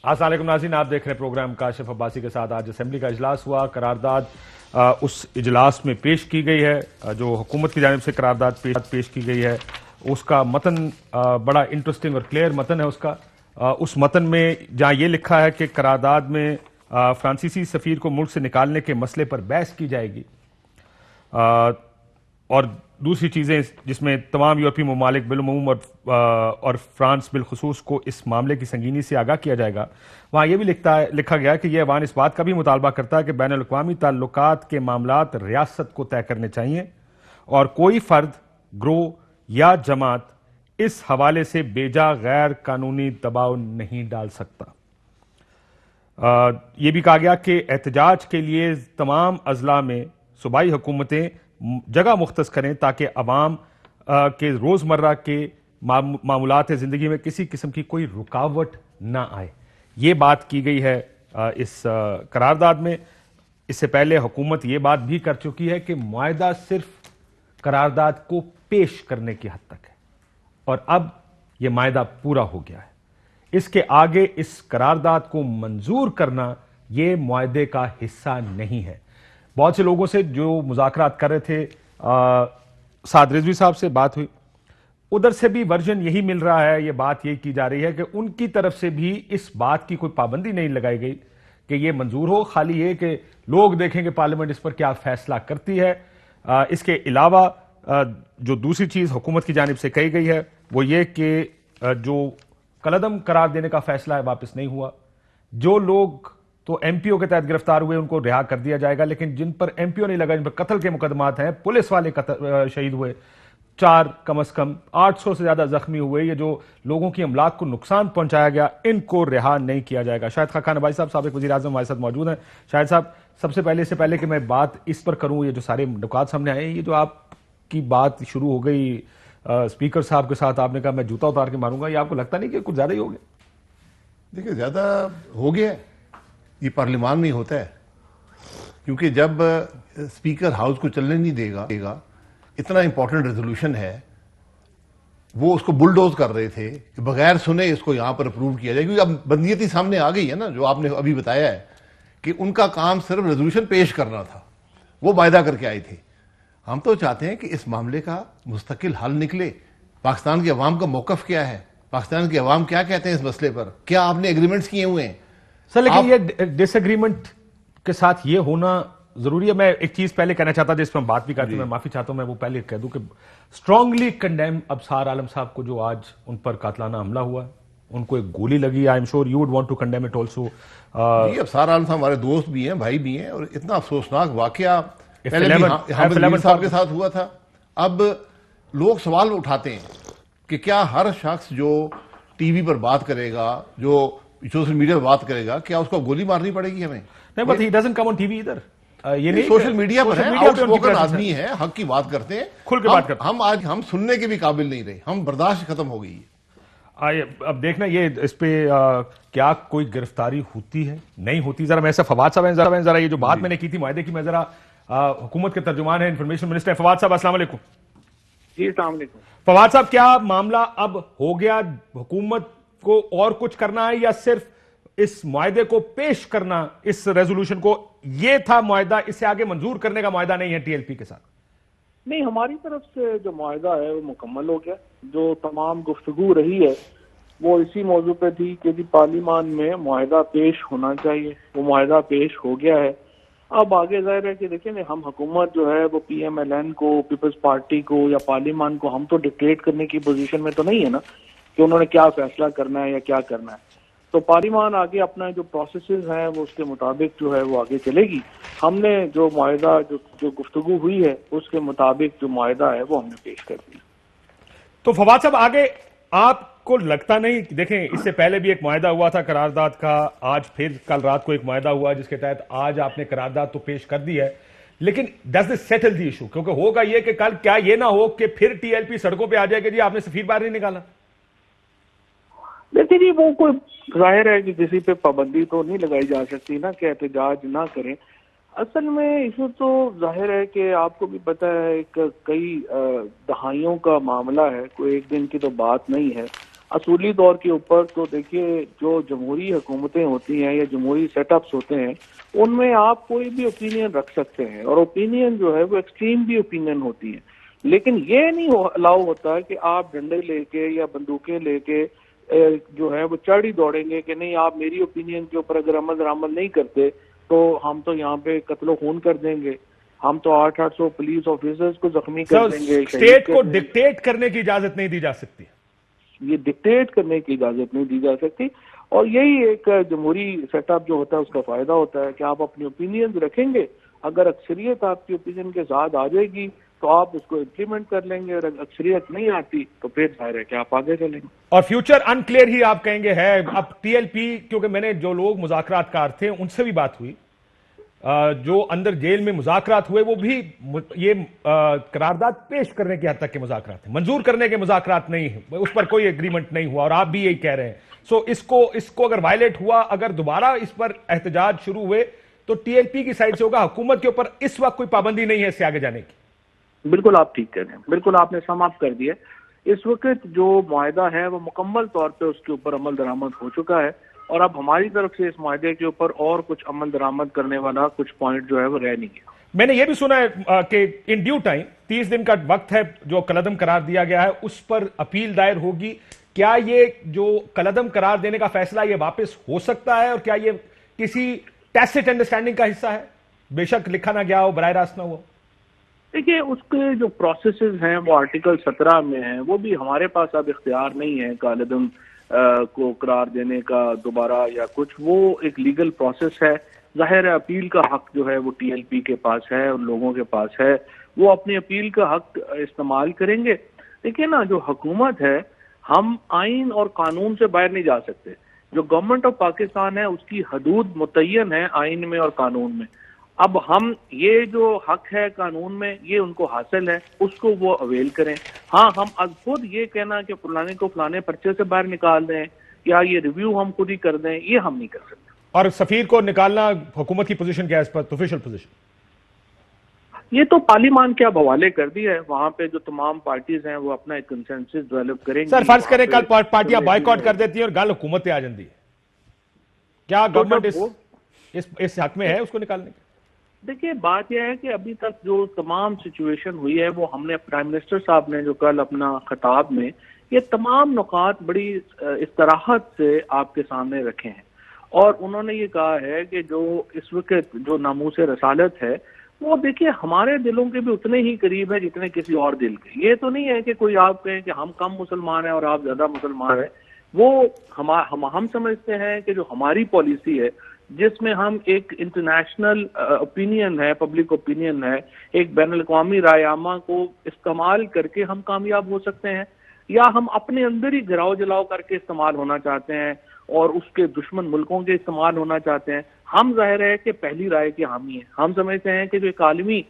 السلام علیکم ناظرین، آپ دیکھ رہے ہیں پروگرام کاشف عباسی کے ساتھ۔ آج اسمبلی کا اجلاس ہوا، قرارداد اس اجلاس میں پیش کی گئی ہے، جو حکومت کی جانب سے قرارداد پیش کی گئی ہے، اس کا متن بڑا انٹرسٹنگ اور کلیئر متن ہے۔ اس متن میں جہاں یہ لکھا ہے کہ قرارداد میں فرانسیسی سفیر کو ملک سے نکالنے کے مسئلے پر بحث کی جائے گی، اور دوسری چیزیں جس میں تمام یورپی ممالک بالعموم اور فرانس بالخصوص کو اس معاملے کی سنگینی سے آگاہ کیا جائے گا۔ وہاں یہ بھی لکھا گیا کہ یہ ایوان اس بات کا بھی مطالبہ کرتا ہے کہ بین الاقوامی تعلقات کے معاملات ریاست کو طے کرنے چاہیے، اور کوئی فرد، گروہ یا جماعت اس حوالے سے بیجا غیر قانونی دباؤ نہیں ڈال سکتا۔ یہ بھی کہا گیا کہ احتجاج کے لیے تمام اضلاع میں صوبائی حکومتیں جگہ مختص کریں تاکہ عوام کے روزمرہ کے معمولات زندگی میں کسی قسم کی کوئی رکاوٹ نہ آئے۔ یہ بات کی گئی ہے اس قرارداد میں۔ اس سے پہلے حکومت یہ بات بھی کر چکی ہے کہ معاہدہ صرف قرارداد کو پیش کرنے کی حد تک ہے، اور اب یہ معاہدہ پورا ہو گیا ہے۔ اس کے آگے اس قرارداد کو منظور کرنا یہ معاہدے کا حصہ نہیں ہے۔ بہت سے لوگوں سے جو مذاکرات کر رہے تھے، سعد رضوی صاحب سے بات ہوئی، ادھر سے بھی ورژن یہی مل رہا ہے، یہ بات یہی کی جا رہی ہے کہ ان کی طرف سے بھی اس بات کی کوئی پابندی نہیں لگائی گئی کہ یہ منظور ہو، خالی یہ کہ لوگ دیکھیں کہ پارلیمنٹ اس پر کیا فیصلہ کرتی ہے۔ اس کے علاوہ جو دوسری چیز حکومت کی جانب سے کہی گئی ہے وہ یہ کہ جو کالعدم قرار دینے کا فیصلہ ہے واپس نہیں ہوا۔ جو لوگ تو ایم پی او کے تحت گرفتار ہوئے ان کو رہا کر دیا جائے گا، لیکن جن پر ایم پی او نہیں لگا، جن پر قتل کے مقدمات ہیں، پولیس والے شہید ہوئے، 4 کم از کم 800 سے زیادہ زخمی ہوئے، یہ جو لوگوں کی املاک کو نقصان پہنچایا گیا، ان کو رہا نہیں کیا جائے گا۔ شاہد خاقان عباسی صاحب سابق وزیر اعظم ہمارے ساتھ موجود ہیں۔ شاہد صاحب، سب سے پہلے کہ میں بات اس پر کروں، یہ جو سارے نکات سامنے آئے ہیں، یہ جو آپ کی بات شروع ہو گئی اسپیکر صاحب کے ساتھ، آپ نے کہا میں جوتا اتار کے ماروں گا، یہ آپ کو لگتا نہیں کہ کچھ زیادہ ہی ہو گیا؟ دیکھیں، زیادہ ہو گیا، یہ پارلیمان میں ہی ہوتا ہے، کیونکہ جب اسپیکر ہاؤس کو چلنے نہیں دے گا، اتنا امپورٹنٹ ریزولوشن ہے، وہ اس کو بلڈوز کر رہے تھے کہ بغیر سنے اس کو یہاں پر اپروو کیا جائے، کیونکہ اب بندیتی سامنے آ گئی ہے نا، جو آپ نے ابھی بتایا ہے کہ ان کا کام صرف ریزولوشن پیش کرنا تھا، وہ معاہدہ کر کے آئے تھے۔ ہم تو چاہتے ہیں کہ اس معاملے کا مستقل حل نکلے۔ پاکستان کے عوام کا موقف کیا ہے؟ پاکستان کے عوام کیا کہتے ہیں اس مسئلے پر؟ کیا آپ نے ایگریمنٹس کیے ہوئے ہیں؟ سر لیکن یہ ڈس ایگریمنٹ کے ساتھ یہ ہونا ضروری ہے۔ میں ایک چیز پہلے کہنا چاہتا تھا جس پر ہم بات بھی کرتے ہیں، میں معافی چاہتا ہوں، میں وہ پہلے کہہ دوں کہ اسٹرانگلی کنڈیم ابصار عالم صاحب کو جو آج ان پر قاتلانہ حملہ ہوا ہے، ان کو ایک گولی لگی، I am sure you would want to condemn it also. جی، ابصار عالم صاحب ہمارے دوست بھی ہیں، بھائی بھی ہیں، اور اتنا افسوسناک واقعہ پہلے بھی حامد صاحب کے ساتھ ہوا تھا۔ اب لوگ سوال اٹھاتے ہیں کہ کیا ہر شخص جو ٹی وی پر بات کرے گا، جو سوشل میڈیا پر بات کرے گا، کیا اس کو گولی مارنی پڑے گی ہمیں؟ نہیں، but he doesn't come on T V ادھر۔ یہ نہیں، سوشل میڈیا پر ہے، آؤٹ اسپوکن آدمی ہے، حق کی بات کرتے ہیں، کھل کے بات کرتے ہیں۔ ہم آج سننے کے بھی قابل نہیں رہے، ہم برداشت ختم ہو گئی ہے۔ اب دیکھنا یہ اس پہ کیا کوئی گرفتاری ہوتی ہے نہیں ہوتی۔ ذرا میں سے فواد صاحب ہیں، ذرا یہ جو بات میں نے کی تھی معاہدے کی، میں ذرا حکومت کے ترجمان ہیں، انفارمیشن منسٹر فواد صاحب، السلام علیکم۔ جی السلام علیکم۔ فواد صاحب، کیا معاملہ اب ہو گیا؟ حکومت کو اور کچھ کرنا ہے یا صرف اس معاہدے کو پیش کرنا، اس ریزولوشن کو؟ یہ تھا معاہدہ، اس سے آگے منظور کرنے کا معاہدہ نہیں ہے ٹی ایل پی کے ساتھ؟ نہیں، ہماری طرف سے جو معاہدہ ہے وہ مکمل ہو گیا۔ جو تمام گفتگو رہی ہے وہ اسی موضوع پہ تھی کہ پارلیمان میں معاہدہ پیش ہونا چاہیے، وہ معاہدہ پیش ہو گیا ہے۔ اب آگے ظاہر ہے کہ دیکھیں، ہم حکومت جو ہے وہ پی ایم ایل این کو، پیپلز پارٹی کو یا پارلیمان کو ہم تو ڈکٹیٹ کرنے کی پوزیشن میں تو نہیں ہے نا کہ انہوں نے کیا فیصلہ کرنا ہے یا کیا کرنا ہے۔ تو پارلیمان آگے اپنا جو پروسیسز ہیں وہ اس کے مطابق جو ہے وہ آگے چلے گی۔ ہم نے جو معاہدہ جو گفتگو ہوئی ہے اس کے مطابق جو معاہدہ ہے وہ ہم نے پیش کر دیا۔ تو فواد صاحب، آگے آپ کو لگتا نہیں، دیکھیں اس سے پہلے بھی ایک معاہدہ ہوا تھا قرارداد کا، آج پھر کل رات کو ایک معاہدہ ہوا جس کے تحت آج آپ نے قرارداد تو پیش کر دی ہے، لیکن does this settle the issue? کیونکہ ہوگا یہ کہ کل کیا یہ نہ ہو کہ پھر ٹی ایل پی سڑکوں پہ آ جائے کہ جی آپ نے سفیر باہر نہیں نکالا؟ دیکھیں جی، وہ کوئی ظاہر ہے کہ کسی پہ پابندی تو نہیں لگائی جا سکتی نا کہ احتجاج نہ کریں۔ اصل میں ایشو تو ظاہر ہے کہ آپ کو بھی پتہ ہے، کئی دہائیوں کا معاملہ ہے، کوئی ایک دن کی تو بات نہیں ہے۔ اصولی طور کے اوپر تو دیکھیے جو جمہوری حکومتیں ہوتی ہیں یا جمہوری سیٹ اپس ہوتے ہیں ان میں آپ کوئی بھی اوپینین رکھ سکتے ہیں، اور اوپینین جو ہے وہ ایکسٹریم بھی اوپینین ہوتی ہیں، لیکن یہ نہیں الاؤ ہوتا کہ آپ ڈنڈے لے کے یا بندوقیں لے کے جو ہے وہ چڑھ دوڑیں گے کہ نہیں آپ میری اوپینین کے اوپر اگر عمل نہیں کرتے تو ہم تو یہاں پہ قتل و خون کر دیں گے، ہم تو 800 پولیس آفیسرز کو زخمی کر دیں گے. اسٹیٹ کو ڈکٹیٹ کرنے کی اجازت نہیں دی جا سکتی، یہ ڈکٹیٹ کرنے کی اجازت نہیں دی جا سکتی، اور یہی ایک جمہوری سیٹ اپ جو ہوتا ہے اس کا فائدہ ہوتا ہے کہ آپ اپنی اوپینینز رکھیں گے، اگر اکثریت آپ کی اوپینین کے ساتھ آ جائے گی تو آپ اس کو امپلیمنٹ کر لیں گے، اور اگر اکثریت نہیں آتی تو پھر ظاہر ہے کہ آپ آگے چلیں گے. اور فیوچر انکلیئر ہی آپ کہیں گے ہے. اب ٹی ایل پی، کیونکہ میں نے جو لوگ مذاکرات کار تھے ان سے بھی بات ہوئی، جو اندر جیل میں مذاکرات ہوئے وہ بھی یہ قرارداد پیش کرنے کی حد تک کے مذاکرات ہیں، منظور کرنے کے مذاکرات نہیں ہیں، اس پر کوئی ایگریمنٹ نہیں ہوا، اور آپ بھی یہی کہہ رہے ہیں. سو اس کو اگر وائلیٹ ہوا، اگر دوبارہ اس پر احتجاج شروع ہوئے تو ٹی ایل پی کی سائڈ سے ہوگا، حکومت کے اوپر اس وقت کوئی پابندی نہیں ہے اس سے آگے جانے کی. بالکل آپ ٹھیک کہہ رہے ہیں، بالکل آپ نے سم اپ کر دیا. اس وقت جو معاہدہ ہے وہ مکمل طور پہ اس کے اوپر عمل درآمد ہو چکا ہے، اور اب ہماری طرف سے اس معاہدے کے اوپر اور کچھ عمل درآمد کرنے والا کچھ پوائنٹ جو ہے وہ رہ نہیں گیا. میں نے یہ بھی سنا ہے کہ ان ڈیو ٹائم 30 دن کا وقت ہے جو کالعدم قرار دیا گیا ہے، اس پر اپیل دائر ہوگی. کیا یہ جو کالعدم قرار دینے کا فیصلہ یہ واپس ہو سکتا ہے، اور کیا یہ کسی ٹیسٹ انڈرسٹینڈنگ کا حصہ ہے، بے شک لکھا نہ گیا ہو، براہ راست نہ ہو؟ دیکھیے اس کے جو پروسیسز ہیں وہ آرٹیکل 17 میں ہیں، وہ بھی ہمارے پاس اب اختیار نہیں ہے کالعدم کو قرار دینے کا دوبارہ یا کچھ، وہ ایک لیگل پروسیس ہے. ظاہر ہے اپیل کا حق جو ہے وہ ٹی ایل پی کے پاس ہے، ان لوگوں کے پاس ہے، وہ اپنی اپیل کا حق استعمال کریں گے. دیکھیے نا، جو حکومت ہے ہم آئین اور قانون سے باہر نہیں جا سکتے. جو گورنمنٹ آف پاکستان ہے اس کی حدود متعین ہے آئین میں اور قانون میں. اب ہم یہ جو حق ہے قانون میں یہ ان کو حاصل ہے، اس کو وہ اویل کریں. ہاں ہم از خود یہ کہنا کہ فلانے کو فلانے پرچے سے باہر نکال دیں یا یہ ریویو ہم خود ہی کر دیں، یہ ہم نہیں کر سکتے. اور سفیر کو نکالنا حکومت کی پوزیشن کیا ہے اس پر، آفیشل پوزیشن؟ یہ تو پارلیمان کے اب حوالے کر دی ہے، وہاں پہ جو تمام پارٹیز ہیں وہ اپنا ایک کنسنسس ڈیولپ کریں گی. سر فرض کریں کل پارٹیاں بائیکاٹ کر دیتی ہیں اور گل حکومت پہ آ جاتی ہے، کیا گورنمنٹ اس حق میں ہے اس کو نکالنے کی؟ دیکھیے بات یہ ہے کہ ابھی تک جو تمام سچویشن ہوئی ہے وہ ہم نے پرائم منسٹر صاحب نے جو کل اپنا خطاب میں یہ تمام نکات بڑی استراحت سے آپ کے سامنے رکھے ہیں، اور انہوں نے یہ کہا ہے کہ جو اس وقت جو ناموس رسالت ہے وہ دیکھیے ہمارے دلوں کے بھی اتنے ہی قریب ہے جتنے کسی اور دل کے. یہ تو نہیں ہے کہ کوئی آپ کہیں کہ ہم کم مسلمان ہیں اور آپ زیادہ مسلمان ہیں. وہ ہم سمجھتے ہیں کہ جو ہماری پالیسی ہے جس میں ہم ایک انٹرنیشنل اوپینین ہے، پبلک اوپینین ہے، ایک بین الاقوامی رائے عامہ کو استعمال کر کے ہم کامیاب ہو سکتے ہیں، یا ہم اپنے اندر ہی گراؤ جلاؤ کر کے استعمال ہونا چاہتے ہیں اور اس کے دشمن ملکوں کے استعمال ہونا چاہتے ہیں. ہم ظاہر ہے کہ پہلی رائے کے حامی ہیں. ہم سمجھتے ہیں کہ جو ایک عالمی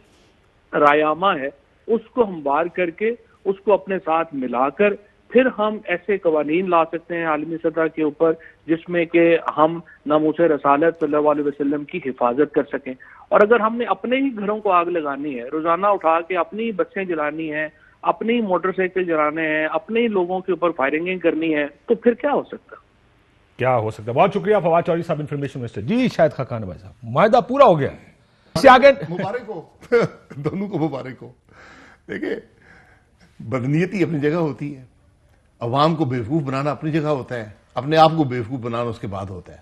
رائے عامہ ہے اس کو ہم بار کر کے اس کو اپنے ساتھ ملا کر پھر ہم ایسے قوانین لا سکتے ہیں عالمی سطح کے اوپر جس میں کہ ہم ناموس رسالت صلی اللہ علیہ وسلم کی حفاظت کر سکیں. اور اگر ہم نے اپنے ہی گھروں کو آگ لگانی ہے، روزانہ اٹھا کے اپنی ہی بسیں جلانی ہیں، اپنی ہی موٹر سائیکل جلانے ہیں، اپنے ہی لوگوں کے اوپر فائرنگیں کرنی ہے، تو پھر کیا ہو سکتا؟ کیا ہو سکتا؟ بہت شکریہ فواد چودھری صاحب، انفارمیشن منسٹر. جی شاہد خاقان بھائی صاحب، معاہدہ پورا ہو گیا، اس سے آگے مبارک ہو دونوں کو، مبارک ہو. دیکھیں بدنیتی اپنی جگہ ہوتی ہے، عوام کو بیوقوف بنانا اپنی جگہ ہوتا ہے، اپنے آپ کو بیوقوف بنانا اس کے بعد ہوتا ہے.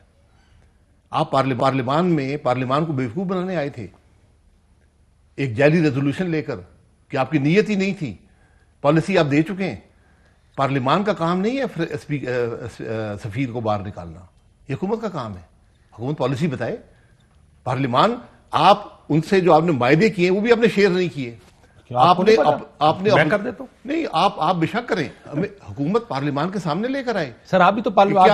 آپ پارلیمان کو بیوقوف بنانے آئے تھے ایک جعلی ریزولوشن لے کر کہ آپ کی نیت ہی نہیں تھی. پالیسی آپ دے چکے ہیں. پارلیمان کا کام نہیں ہے سفیر کو باہر نکالنا، یہ حکومت کا کام ہے. حکومت پالیسی بتائے. پارلیمان آپ ان سے جو آپ نے معاہدے کیے وہ بھی آپ نے شیئر نہیں کیے. آپ نے کر دیتا ہوں نہیں، آپ بے شک کریں. حکومت پارلیمان کے سامنے لے کر آئے. سر آپ بھی تو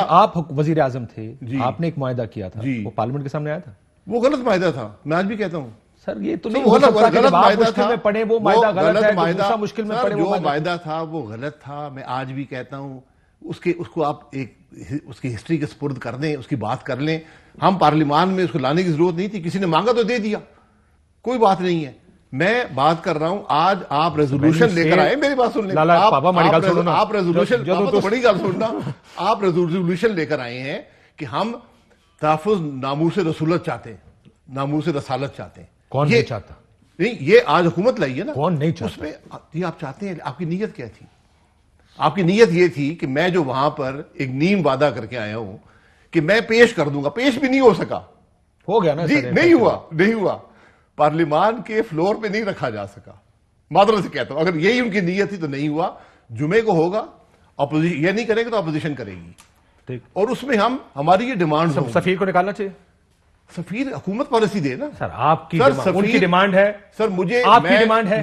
آپ وزیر اعظم تھے، آپ نے ایک معاہدہ کیا تھا، وہ پارلیمنٹ کے سامنے آیا تھا. وہ غلط معاہدہ تھا، میں آج بھی کہتا ہوں. سر یہ تو نہیں ہو سکتا کہ جب آپ مشکل میں پڑے وہ معاہدہ غلط ہے، دوسرا مشکل میں پڑے جو معاہدہ تھا وہ غلط تھا. میں آج بھی کہتا ہوں اس کو آپ اس کی ہسٹری کے سپرد کر دیں، اس کی بات کر لیں. ہم پارلیمان میں اس کو لانے کی ضرورت نہیں تھی، کسی نے مانگا تو دے دیا، کوئی بات نہیں ہے. میں بات کر رہا ہوں آج آپ ریزولوشن لے کر آئے, میری بات سن لیں, لالا پاپا ہماری گل سنو نا, آپ ریزولوشن, جو تو بڑی گل سننا, آپ ریزولوشن لے کر آئے ہیں کہ ہم تحفظ ناموس رسولت چاہتے ہیں, ناموس رسالت چاہتے ہیں. کون نہیں چاہتا؟ نہیں, یہ آج حکومت لائی ہے نا, کون نہیں چاہتا؟ اس میں یہ آپ چاہتے ہیں. آپ کی نیت کیا تھی؟ آپ کی نیت یہ تھی کہ میں جو وہاں پر ایک نیم وعدہ کر کے آیا ہوں کہ میں پیش کر دوں گا, پیش بھی نہیں ہو سکا. ہو گیا نا جی, نہیں ہوا, پارلیمان کے فلور پہ نہیں رکھا جا سکا. معذرت سے کہتا ہوں, اگر یہی ان کی نیت تھی تو نہیں ہوا. جمعے کو ہوگا, اپوزیشن یہ نہیں کرے گا تو اپوزیشن کرے گی, اور اس میں ہماری یہ ڈیمانڈ, سفیر کو نکالنا چاہیے. سفیر حکومت پالیسی دے نا سر, آپ کی ان کی ڈیمانڈ ہے سر, مجھے آپ کی ڈیمانڈ ہے,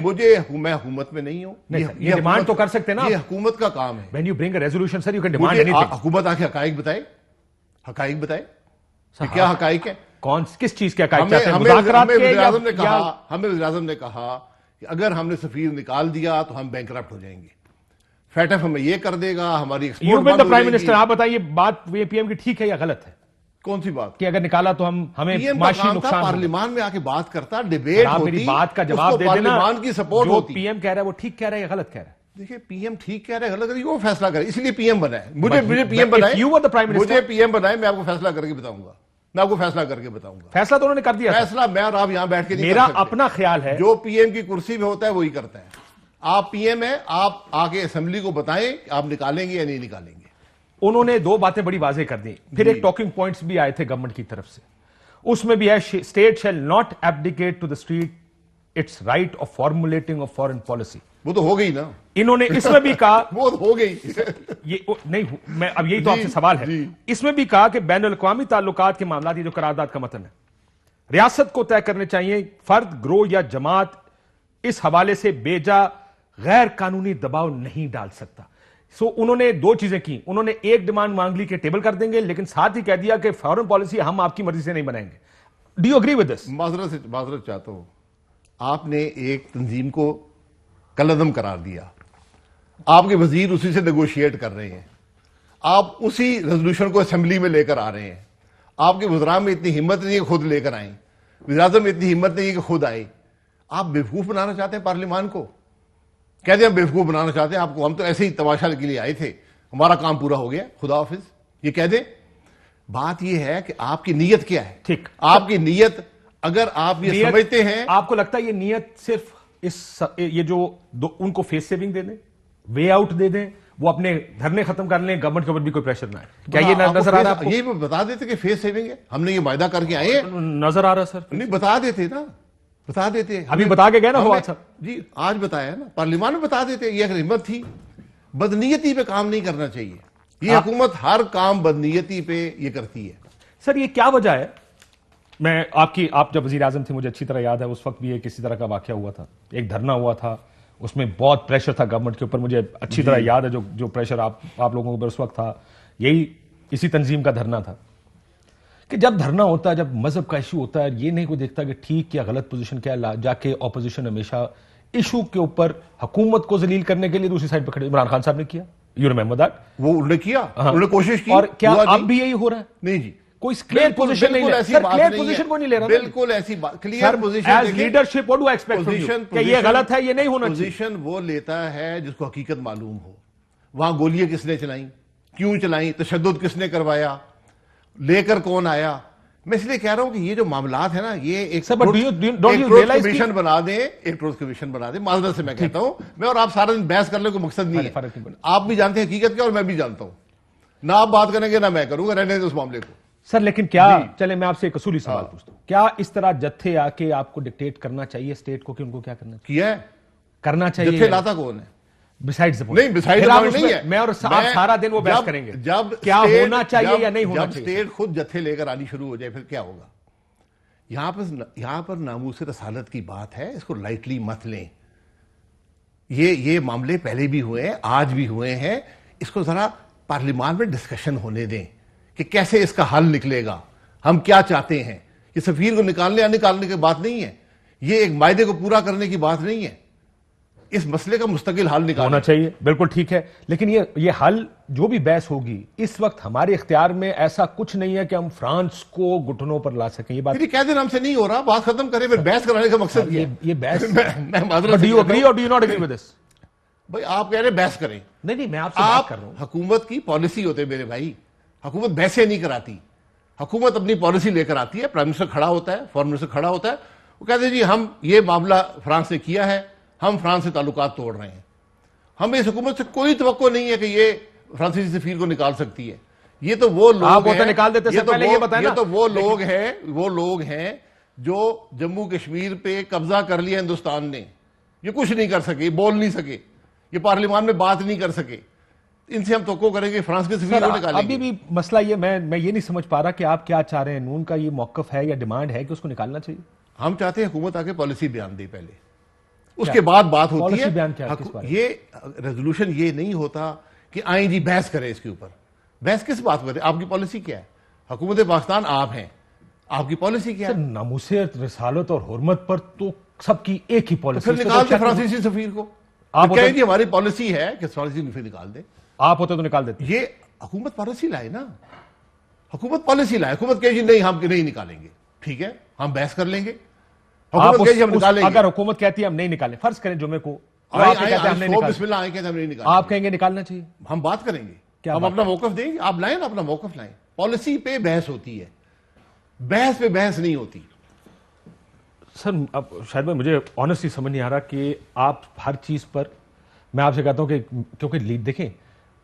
میں حکومت میں نہیں ہوں. یہ ڈیمانڈ تو کر سکتے نا, یہ حکومت کا کام ہے. when you bring a resolution sir you can demand anything. حکومت آ کے حقائق بتائے کہ کیا حقائق ہے, کس چیز کے حقائق چاہتے ہیں, ہمیں مذاکرات کے, وزیر اعظم نے کہا کہ اگر ہم نے سفیر نکال دیا تو ہم بینکرپٹ ہو جائیں گے, فیٹف ہمیں یہ کر دے گا, ہماری ایکسپورٹ بند ہو جائے گی. آپ بتائیے بات پی ایم کی ٹھیک ہے یا غلط ہے؟ کون سی بات کہ اگر نکالا تو ہمیں معاشی نقصان, پارلیمان میں آ کے بات کرتا, ڈیبیٹ ہوتی, میری بات کا جواب دے دینا. پارلیمان کی سپورٹ ہوتی. پی ایم کہہ رہا ہے وہ ٹھیک کہہ رہا ہے یا غلط کہہ رہا ہے؟ دیکھیں, پی ایم ٹھیک کہہ رہے ہیں, غلط کہہ رہے ہیں, وہ فیصلہ کرے, اس لیے پی ایم بنا ہے. مجھے پی ایم بنائے, میں آپ کو فیصلہ کر کے بتاؤں گا, فیصلہ تو انہوں نے کر دیا. فیصلہ میں اور آپ یہاں بیٹھ کے میرا اپنا خیال ہے, جو پی ایم کی کرسی پہ ہوتا ہے وہی کرتا ہے. آپ پی ایم ہیں, آپ آ کے اسمبلی کو بتائیں کہ آپ نکالیں گے یا نہیں نکالیں گے. انہوں نے دو باتیں بڑی واضح کر دی. پھر ایک ٹاکنگ پوائنٹس بھی آئے تھے گورنمنٹ کی طرف سے, اس میں بھی ہے state shall not abdicate to the street its right of formulating of foreign policy. وہ تو ہو گئی نا, انہوں نے اس میں بھی کہا وہ ہو گئی. یہ نہیں, میں اب یہی تو آپ سے سوال ہے, اس میں بھی کہا کہ بین الاقوامی تعلقات کے معاملات, یہ جو قرارداد کا متن ہے, ریاست کو طے کرنے چاہیے, فرد, گروہ یا جماعت اس حوالے سے بیجا غیر قانونی دباؤ نہیں ڈال سکتا. انہوں نے دو چیزیں کی, انہوں نے ایک ڈیمانڈ مانگ لی کہ ٹیبل کر دیں گے, لیکن ساتھ ہی کہہ دیا کہ فارن پالیسی ہم آپ کی مرضی سے نہیں بنائیں گے. Do you agree with this? معذرت چاہتا ہوں, آپ نے ایک تنظیم کو کالعدم قرار دیا, آپ کے وزیر اسی سے نیگوشیٹ کر رہے ہیں, آپ اسی ریزولوشن کو اسمبلی میں لے کر آ رہے ہیں, آپ کے وزراء میں اتنی ہمت نہیں ہے خود لے کر آئیں, وزیر اعظم میں اتنی ہمت نہیں ہے کہ خود آئے. آپ بیوقوف بنانا چاہتے ہیں پارلیمان کو, کہتے ہیں ہم بیوقوف بنانا چاہتے ہیں آپ کو, ہم تو ایسے ہی تماشا کے لیے آئے تھے, ہمارا کام پورا ہو گیا, خدا حافظ, یہ کہہ دیں. بات یہ ہے کہ آپ کی نیت کیا ہے. ٹھیک, آپ کی نیت, اگر آپ یہ سمجھتے ہیں, آپ کو لگتا ہے یہ نیت صرف یہ جو ان کو فیس سیونگ دے دیں, وے آؤٹ دے دیں, وہ اپنے دھرنے ختم کر لیں, گورنمنٹ کے اوپر بھی کوئی پریشر نہ ہے, کیا یہ نظر آ رہا ہے؟ یہ بتا دیتے کہ فیس سیونگ ہے, ہم نے یہ معاہدہ کر کے آئے ہیں, نظر آ رہا سر؟ نہیں بتا دیتے نا, بتا دیتے. ابھی بتا کے گئے نا ہوا سر, جی آج بتایا نا, پارلیمان میں بتا دیتے. یہ اگر ہمت تھی, بدنیتی پہ کام نہیں کرنا چاہیے. یہ حکومت ہر کام بدنیتی پہ یہ کرتی ہے. سر یہ کیا وجہ ہے؟ میں آپ جب وزیر اعظم تھے, مجھے اچھی طرح یاد ہے, اس وقت بھی ایک کسی طرح کا واقعہ ہوا تھا, ایک دھرنا ہوا تھا, اس میں بہت پریشر تھا گورنمنٹ کے اوپر, مجھے اچھی طرح یاد ہے جو پریشر آپ لوگوں کے اوپر اس وقت تھا, یہی اسی تنظیم کا دھرنا تھا کہ جب دھرنا ہوتا ہے, جب مذہب کا ایشو ہوتا ہے, یہ نہیں کوئی دیکھتا کہ ٹھیک یا غلط پوزیشن کیا ہے, جا کے اپوزیشن ہمیشہ ایشو کے اوپر حکومت کو ذلیل کرنے کے لیے دوسری سائڈ پہ کھڑے. عمران خان صاحب نے کیا, یو ریمبر دیٹ, وہ انہوں نے کیا, انہوں نے کوشش کی. اور کیا اب بھی یہی ہو رہا ہے؟ نہیں جی, کوئی کلیئر پوزیشن نہیں ہے سر, کلیئر پوزیشن کو نہیں لے رہا, بالکل ایسی بات, clear position as leadership what do I expect from you کہ یہ غلط ہے, یہ نہیں ہونا چاہیے. پوزیشن وہ لیتا ہے جس کو حقیقت معلوم ہو. وہاں گولیاں کس نے چلائیں, کیوں چلائیں, تشدد کس نے کروایا, لے کر کون آیا. میں اس لیے کہہ رہا ہوں کہ یہ جو معاملات ہیں نا, یہ ایک کمیشن بنا دیں, ایک ٹروتھ کمیشن بنا دیں. معذرت سے میں کہتا ہوں, میں اور آپ سارا دن بحث کرنے کو مقصد نہیں ہے, آپ بھی جانتے ہیں حقیقت کیا اور میں بھی جانتا ہوں, نہ آپ بات کریں گے نہ میں کروں گا, رہنے دیں اس معاملے کو. سر لیکن کیا, چلے میں آپ سے ایک اصولی سوال پوچھتا ہوں, کیا اس طرح جتھے آ کے آپ کو ڈکٹیٹ کرنا چاہیے اسٹیٹ کو کہ ان کو کیا کرنا کیا ہے, کرنا چاہیے؟ جتھے لاتا کون ہے؟ بسائڈ نہیں, بسائڈ نہیں ہے. میں اور آپ سارا دن وہ بحث کریں گے کیا ہونا چاہیے یا نہیں ہونا چاہیے. جب اسٹیٹ خود جتھے لے کر آنی شروع ہو جائے پھر کیا ہوگا؟ یہاں پر ناموس رسالت کی بات ہے, اس کو لائٹلی مت لیں. یہ معاملے پہلے بھی ہوئے ہیں, آج بھی ہوئے ہیں. اس کو ذرا پارلیمان میں ڈسکشن ہونے دیں کہ کیسے اس کا حل نکلے گا, ہم کیا چاہتے ہیں. یہ سفیر کو نکالنے یا نکالنے کی بات نہیں ہے, یہ ایک معاہدے کو پورا کرنے کی بات نہیں ہے. اس مسئلے کا مستقل حل نکالیں. ہونا چاہیے، بالکل ٹھیک ہے، لیکن یہ حل جو بھی بحث ہوگی اس وقت ہمارے اختیار میں ایسا کچھ نہیں ہے کہ ہم فرانس کو گھٹنوں پر لا سکیں. یہ بات پھر کہہ دینا ہم سے نہیں ہو رہا، بات ختم کریں. پھر بحث کرانے کا مقصد کیا ہے؟ یہ بحث میں معذرت ڈو یو اگری اور do you not agree with this? بھائی آپ کہہ رہے ہیں بحث کریں. نہیں میں آپ سے بات آپ کر رہا ہوں. حکومت کی پالیسی ہوتے میرے بھائی، حکومت بحثیں نہیں کراتی. حکومت اپنی پالیسی لے کر آتی ہے، پرائم منسٹر کھڑا ہوتا ہے، فورن منسٹر کھڑا ہوتا ہے، وہ کہتے ہیں جی ہم یہ معاملہ فرانس نے کیا ہے، ہم فرانس سے تعلقات توڑ رہے ہیں. ہمیں اس حکومت سے کوئی توقع نہیں ہے کہ یہ فرانسیسی سفیر کو نکال سکتی ہے. یہ تو وہ لوگ ہیں، نکال دیتے سے پہلے یہ بتائیں نا. یہ تو وہ لوگ ہیں جو جموں کشمیر پہ قبضہ کر لیا ہندوستان نے. یہ کچھ نہیں کر سکے، بول نہیں سکے، یہ پارلیمان میں بات نہیں کر سکے. ان سے ہم توقع کریں گے فرانس کے سفیر کو نکالیں گے. ابھی بھی مسئلہ یہ میں یہ نہیں سمجھ پا رہا کہ آپ کیا چاہ رہے ہیں. نون کا یہ موقف ہے یا ڈیمانڈ ہے کہ اس کو نکالنا چاہیے؟ ہم چاہتے ہیں حکومت آ کے پالیسی بیان دے پہلے، اس کے بعد بات ہوتی پالیسی ہے. بیان کیا کس بارے؟ یہ ریزولوشن یہ نہیں ہوتا کہ آئیں جی بحث کریں اس کے اوپر. بحث کس بات پر ہے؟ آپ کی پالیسی کیا ہے؟ حکومت پاکستان آپ ہیں، آپ کی پالیسی کیا ہے؟ ناموس رسالت اور حرمت پر تو سب کی ایک ہی پالیسی. پھر نکال دیں فرانسیسی سفیر کو. آپ کہیں جی ہماری پالیسی ہے کہ فرانسیسی سفیر نکال دیں. آپ ہوتے تو نکال دیتے. یہ حکومت پالیسی لائے نا، حکومت پالیسی لائے. حکومت کہے جی نہیں ہم نہیں نکالیں گے، ٹھیک ہے ہم بحث کر لیں گے. حکومت کہے جی ہم نکالیں گے. اگر حکومت کہتی ہے ہم نہیں نکالیں، فرض کریں جمعے کو بسم اللہ آئیں کہتے ہیں ہم نہیں نکالیں، آپ کہیں گے نکالنا چاہیے. ہم بات کریں گے، ہم اپنا موقف دیں گے. آپ لائیں نا اپنا موقف لائیں. پالیسی پہ بحث ہوتی ہے، بحث پہ بحث نہیں ہوتی. سر اب شاید میں مجھے آنیسٹلی سمجھ نہیں آ رہا کہ آپ ہر چیز پر، میں آپ سے کہتا ہوں کہ کیونکہ لیڈ دیکھیں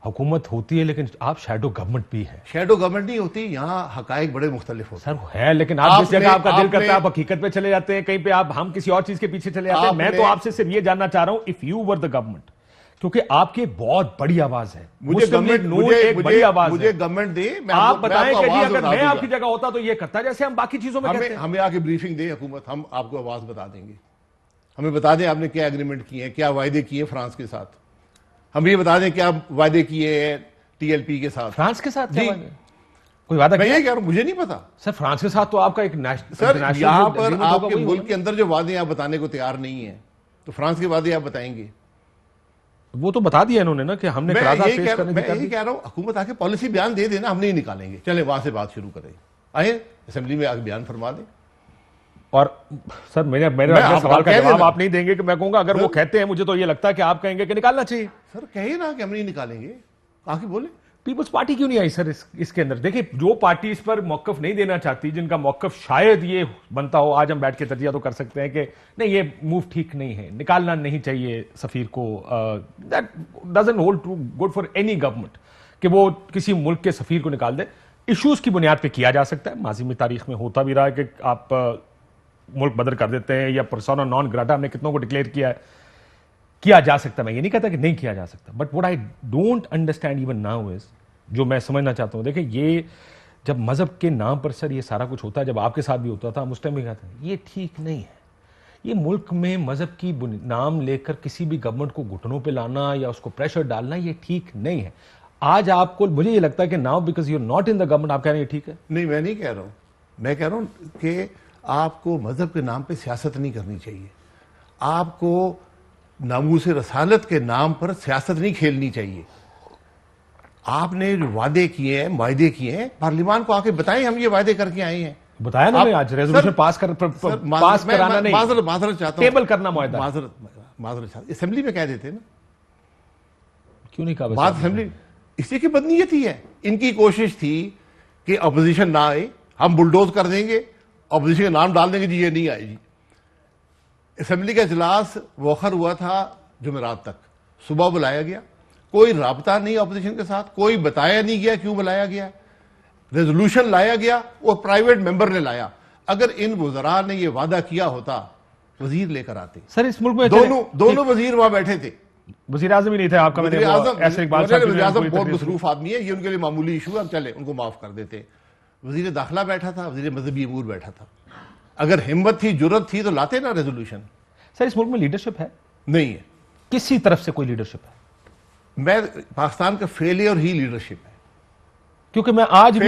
حکومت ہوتی ہے لیکن آپ شیڈو گورنمنٹ بھی ہے. شیڈو گورنمنٹ نہیں ہوتی، یہاں حقائق بڑے مختلف ہوتے سر ہے، لیکن آپ جس جگہ آپ کا دل کرتا ہے آپ حقیقت پہ چلے جاتے ہیں، کہیں پہ ہم کسی اور چیز کے پیچھے چلے جاتے ہیں. میں تو آپ سے صرف یہ جاننا چاہ رہا ہوں if you were the government, کیونکہ آپ کی بہت بڑی آواز ہے. مجھے گورنمنٹ دے. آپ بتائیں کہ جی اگر میں آپ کی جگہ ہوتا تو یہ کرتا، جیسے ہم باقی چیزوں میں کہتے ہیں. ہمیں آ کے بریفنگ دے حکومت، ہم آپ کو آواز بتا دیں گے. ہمیں بتا دیں آپ نے کیا ایگریمنٹ کیے ہیں، کیا وعدے کیے فرانس کے ساتھ. ہم یہ بتا دیں کیا وعدے کیے ہیں ٹی ایل پی کے ساتھ. فرانس کے ساتھ کوئی وعدہ میں یہ کہہ رہا ہوں مجھے نہیں پتا. سر فرانس کے ساتھ تو آپ کا ایک سر یہاں پر آپ کے ملک کے اندر جو وعدے آپ بتانے کو تیار نہیں ہیں تو فرانس کے وعدے آپ بتائیں گے. وہ تو بتا دیا انہوں نے نا کہ ہم نے میں یہی کہہ رہا ہوں حکومت آ کے پالیسی بیان دے دینا، ہم نہیں نکالیں گے. چلیں وہاں سے بات شروع کریں، آئیں اسمبلی میں آ کے بیان فرما دیں. اور سر میرا سوال کا جواب آپ نہیں دیں گے کہ میں کہوں گا اگر وہ کہتے ہیں، مجھے تو یہ لگتا ہے کہ آپ کہیں گے کہ نکالنا چاہیے. سر کہیے نا کہ ہم نہیں نکالیں گے، آ کے بولیں. پیپلز پارٹی کیوں نہیں آئی سر اس کے اندر؟ دیکھیں جو پارٹی اس پر موقف نہیں دینا چاہتی، جن کا موقف شاید یہ بنتا ہو، آج ہم بیٹھ کے تجزیہ تو کر سکتے ہیں کہ نہیں یہ موو ٹھیک نہیں ہے، نکالنا نہیں چاہیے سفیر کو. That doesn't hold true good for any government کہ وہ کسی ملک کے سفیر کو نکال دے. ایشوز کی بنیاد پہ کیا جا سکتا ہے، ماضی میں تاریخ میں ہوتا بھی رہا ہے کہ آپ ملک بدر کر دیتے ہیں، یا پرسونا نان گراٹا ہم نے کتنوں کو ڈکلیئر کیا جا سکتا. میں یہ نہیں کہتا کہ نہیں کیا جا سکتا، but what I don't understand even now is, جو میں سمجھنا چاہتا ہوں، دیکھیں یہ جب مذہب کے نام پر سر یہ سارا کچھ ہوتا ہے، جب آپ کے ساتھ بھی ہوتا تھا ہم اس ٹائم بھی کہتے ہیں یہ ٹھیک نہیں ہے. یہ ملک میں مذہب کی نام لے کر کسی بھی گورنمنٹ کو گھٹنوں پہ لانا یا اس کو پریشر ڈالنا یہ ٹھیک نہیں ہے. آج آپ کو مجھے یہ لگتا ہے کہ now because you are not in the government آپ کہہ رہے ہیں یہ ٹھیک ہے. نہیں میں نہیں کہہ رہا ہوں، میں کہہ رہا ہوں کہ آپ کو مذہب کے نام پہ سیاست نہیں کرنی چاہیے. آپ کو ناموس رسالت کے نام پر سیاست نہیں کھیلنی چاہیے. آپ نے جو وعدے کیے ہیں، معاہدے کیے ہیں، پارلیمان کو آ کے بتائیں ہم یہ وعدے کر کے آئے ہیں. بتایا نا میں آج ریزولوشن پاس کرانا نہیں، معذرت چاہتا ہوں، ٹیبل کرنا معاہدہ. معذرت چاہتا اسمبلی میں کہہ دیتے نا. کیوں نہیں کہا بات اسمبلی اس لیے کہ بدنیت ہی ہے. ان کی کوشش تھی کہ اپوزیشن نہ آئے، ہم بلڈوز کر دیں گے، اپوزیشن کا نام ڈال دیں گے جی یہ نہیں آئے جی. اسمبلی کا اجلاس وخر ہوا تھا جمعرات تک، صبح بلایا گیا، کوئی رابطہ نہیں اپوزیشن کے ساتھ، کوئی بتایا نہیں گیا کیوں بلایا گیا. ریزولوشن لایا گیا وہ پرائیویٹ ممبر نے لایا. اگر ان وزراء نے یہ وعدہ کیا ہوتا وزیر لے کر آتے. سر اس ملک میں دونوں وزیر وہاں بیٹھے تھے. وزیر اعظم ہی نہیں تھے آپ کا. وزیر اعظم بہت مصروف آدمی ہے، یہ ان کے لیے معمولی ایشو ہے، ہم چلے ان کو معاف کر دیتے. وزیر داخلہ بیٹھا تھا، وزیر مذہبی امور بیٹھا تھا. اگر ہمت تھی، جرت تھی تو لاتے نا ریزولوشن. سر اس ملک میں لیڈرشپ ہے نہیں ہے، کسی طرف سے کوئی لیڈرشپ ہے. میں پاکستان کا فیلئر ہی لیڈرشپ ہے، کیونکہ میں آج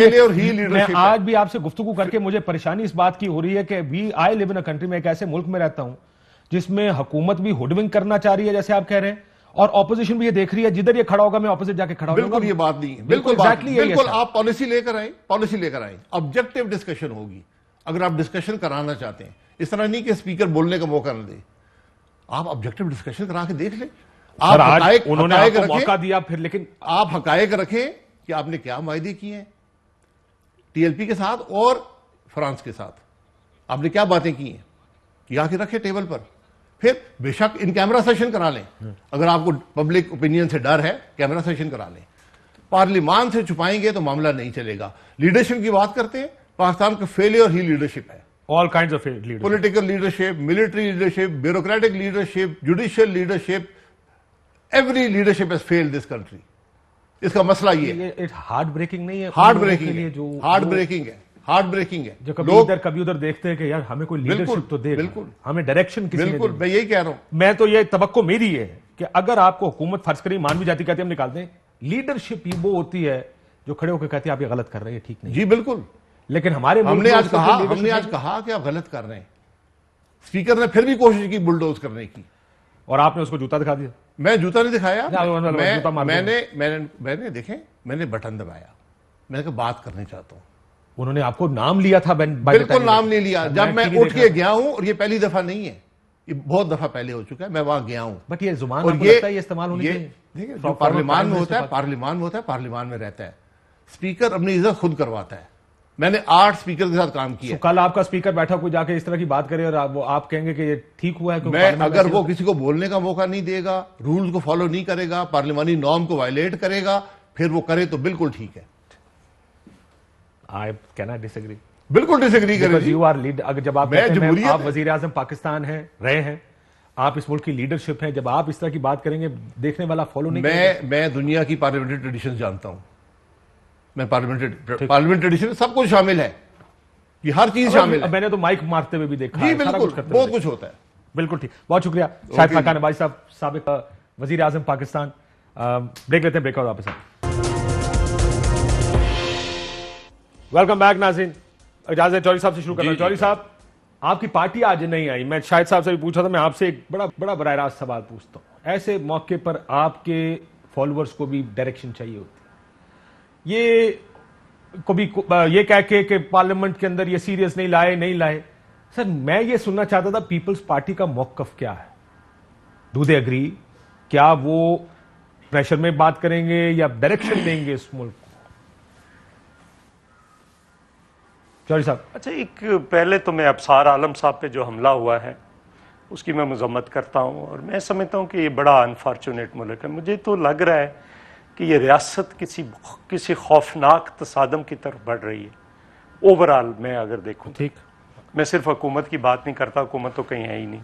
بھی آپ سے گفتگو کر کے مجھے پریشانی اس بات کی ہو رہی ہے کہ آئی لیو ان اے کنٹری میں ایک ایسے ملک میں رہتا ہوں جس میں حکومت بھی ہوڈونگ کرنا چاہ رہی ہے جیسے آپ کہہ رہے ہیں, اور اپوزیشن بھی یہ دیکھ رہی ہے جدھر یہ کھڑا ہوگا میں اپوزٹ جا کے کھڑا ہو جاؤں گا. بالکل یہ بات نہیں ہے, بالکل آپ پالیسی لے کر آئیں, آبجیکٹو ڈسکشن ہوگی. اگر آپ ڈسکشن کرانا چاہتے ہیں, اس طرح نہیں کہ اسپیکر بولنے کا موقع نہ دے, آپ آبجیکٹو ڈسکشن کرا کے دیکھ لیں. آپ انہوں نے آپ کو موقع دیا پھر, لیکن آپ حقائق رکھیں کہ آپ نے کیا معاہدے کیے ہیں ٹی ایل پی کے ساتھ اور فرانس کے ساتھ, آپ نے کیا باتیں کی ہیں, یہ آ کے رکھے ٹیبل پر. پھر بے شک ان کیمرہ سیشن کرا لیں, اگر آپ کو پبلک اوپینین سے ڈر ہے کیمرہ سیشن کرا لیں. پارلیمان سے چھپائیں گے تو معاملہ نہیں چلے گا. لیڈرشپ کی بات کرتے ہیں, پاکستان کا فیلئر ہی لیڈرشپ ہے. all kinds of leaders. Political leadership, military leadership, bureaucratic leadership, judicial leadership, every leadership has failed this country. اس کا مسئلہ یہ ہے. ہارڈ بریکنگ نہیں ہے, ہارڈ بریکنگ ہے. جو کبھی ادھر دیکھتے ہیں کہ یار ہمیں کوئی لیڈرشپ تو دے, ہمیں ڈائریکشن کسی نے. بالکل میں یہی کہہ رہا ہوں. میں تو یہ توقع میری ہے کہ اگر آپ کو حکومت فرض کری مان بھی جاتی, کہتے ہیں ہم نکالتے ہیں, لیڈرشپ ہی وہ ہوتی ہے جو کھڑے ہو کے کہتے ہیں آپ یہ غلط کر رہے ہیں, ٹھیک نہیں. جی بالکل. لیکن ہمارے ہم نے آج کہا کہ آپ غلط کر رہے ہیں, اسپیکر نے پھر بھی کوشش کی بلڈوز کرنے کی, اور آپ نے اس کو جوتا دکھا دیا. میں جوتا نہیں دکھایا, میں نے دیکھیں, میں نے بٹن دبایا, میں نے کہا بات کرنے چاہتا ہوں. انہوں نے آپ کو نام لیا تھا. بالکل نام نہیں لیا. جب میں اٹھ کے گیا ہوں, اور یہ پہلی دفعہ نہیں ہے, یہ بہت دفعہ پہلے ہو چکا ہے, میں وہاں گیا ہوں. بٹ یہ زبان آپ کو لگتا ہے یہ استعمال ہونی چاہیے. دیکھیں جو پارلیمان میں ہوتا ہے, پارلیمان میں رہتا ہے, اسپیکر اپنی عزت خود کرواتا ہے. میں نے 8 اسپیکر کے ساتھ کام کیا. کل آپ کا اسپیکر بیٹھا کوئی جا کے اس طرح کی بات کرے اور آپ کہیں گے کہ یہ ٹھیک ہوا ہے. میں اگر وہ کسی کو بولنے کا موقع نہیں دے گا, رولز کو فالو نہیں کرے گا, پارلیمانی نارم کو وائلیٹ کرے گا, پھر وہ کرے تو بالکل ٹھیک ہے. I cannot disagree. بالکل ڈس ایگری کریں. You are leader. اگر جب آپ وزیر اعظم پاکستان ہیں, رہے ہیں, آپ اس ملک کی لیڈرشپ ہیں, جب آپ اس طرح کی بات کریں گے دیکھنے والا فالو نہیں کرے گا. میں دنیا کی پارلیمنٹری ٹریڈیشن جانتا ہوں. میں پارلیمنٹری ٹریڈیشن سب کچھ شامل ہے, یہ ہر چیز شامل ہے. میں نے تو مائک مارتے ہوئے بھی دیکھا. جی بالکل, بہت کچھ ہوتا ہے. بالکل ٹھیک, بہت شکریہ شاہد خاقان عباسی صاحب, سابق وزیر اعظم پاکستان. بریک لیتے ہیں, بریک اور واپس آئیں. ویلکم بیک ناظرین. اجازت چوہدری صاحب سے شروع کرنا. چوہدری صاحب, آپ کی پارٹی آج نہیں آئی. میں شاہد صاحب سے بھی پوچھا تھا, میں آپ سے ایک بڑا براہ راست سوال پوچھتا ہوں. ایسے موقع پر آپ کے فالوورز کو بھی ڈائریکشن چاہیے ہوتی ہے. یہ کبھی یہ کہہ کے کہ پارلیمنٹ کے اندر یہ سیریس نہیں لائے. سر میں یہ سننا چاہتا تھا پیپلز پارٹی کا موقف کیا ہے. ڈو دے اگری, کیا وہ پریشر میں بات کریں گے یا ڈائریکشن دیں گے اس ملک کو؟ چوہدری صاحب. اچھا, ایک پہلے تو میں ابصار عالم صاحب پہ جو حملہ ہوا ہے اس کی میں مذمت کرتا ہوں, اور میں سمجھتا ہوں کہ یہ بڑا انفارچونیٹ ملک ہے. مجھے تو لگ رہا ہے کہ یہ ریاست کسی خوفناک تصادم کی طرف بڑھ رہی ہے. اوورآل میں اگر دیکھوں, ٹھیک, میں صرف حکومت کی بات نہیں کرتا, حکومت تو کہیں ہے ہی نہیں.